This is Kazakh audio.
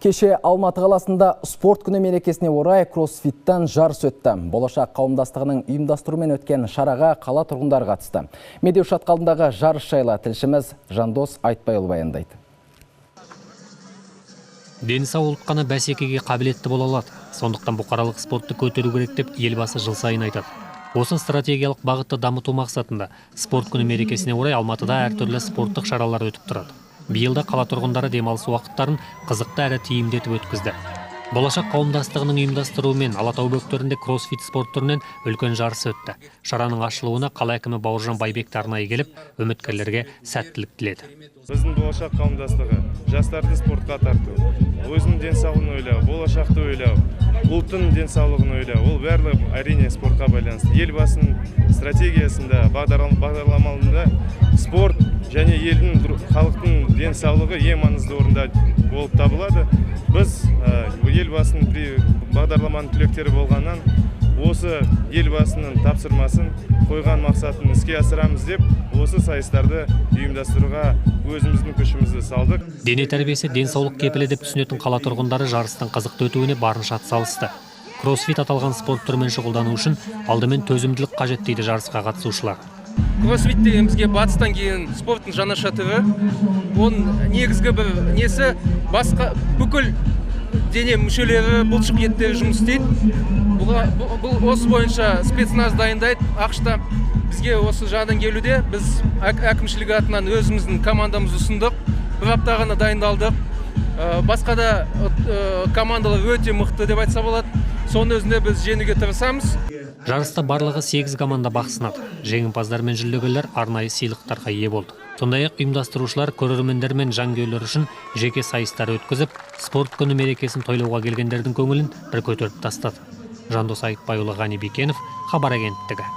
Кеше Алматы қаласында спорт күні мерекесіне орай кроссфиттен жарыс өтті. Болашақ қауымдастығының ұйымдастыруымен өткен шараға қала тұрғындары қатысты. Медеу шатқалындағы жарыс жайлы тілшіміз Жандос Айтбайұлы баяндайды. Дені сау ұлт қана бәсекеге қабілетті бола алады. Сондықтан бұқаралық спортты көтеру керек деп елбасы жыл сайын айтады. Осы стратегиялық бағытты дамыту мақсатында спорт күні мерекесіне орай Алматыда әртүрлі спорттық шаралар өтіп тұрады. Биылда қала тұрғындары демалыс уақыттарын қызықты әрі тиімді етіп өткізді. Болашақ қауымдастығының ұйымдастыруымен Алатау бөктерінде кроссфит спорт түрінен үлкен жарыс өтті. Шараның ашылуына қала әкімі Бауыржан Байбек арнайы келіп, үміткерлерге сәттілік тіледі. Біздің болашақ қауымдастығы жастарды спортқа тарту, өзінің денсаулығын ойлау, болашақты ойлау, ұлттың денсаулығын ойлау, ол барлығы әрине спортқа байланысты. Елбасының стратегиясында, бағдарламаларында спорт және елдің, халықтың денсаулығы ең маңызды орында болып табылады. Біз елбасының бағдарламаның түлектері болғаннан осы елбасының тапсырмасын қойған мақсатын іске асырамыз деп, осы сайыстарды ұйымдастыруға өзіміздің күшімізді салдық. Дене тәрбиесі денсаулық кепілі деп түсінетін қала тұрғындары жарыстың қызықты өтуіне барынша атсалысты. Кроссфит аталған спорт түрімен шұғылдану үшін алдымен төзімділік қажет дейді жарысқа қатысушылар. Кроссфит деген бізге батыстан кейін спорттың жаңаша түрі. Оның негізгі бір несі басқа бүкіл дене мүшелері, бұлшық еттері жұмыс істейді. Бұл осы бойынша спецназ дайындайды. ақш-та бізге осы жағдан келуде біз әкімшілік атынан өзіміздің командамызды ұсындық. Бір апта ғана дайындалдық. Басқа да командалар өте мықты деп айтса болады. Соның өзінде біз жеңуге тырысамыз. Жарыста барлығы 8 команда бақ сынады. Жеңімпаздар мен жүлдегерлер арнайы сыйлықтарға ие болды. Сондай-ақ ұйымдастырушылар көрермендер мен жанкүйерлер үшін жеке сайыстар өткізіп, спорт күні мерекесін тойлауға келгендердің көңілін бір көтеріп тастады. Жандос Айтбайұлы, Ғани Бекенов, Хабар агенттігі.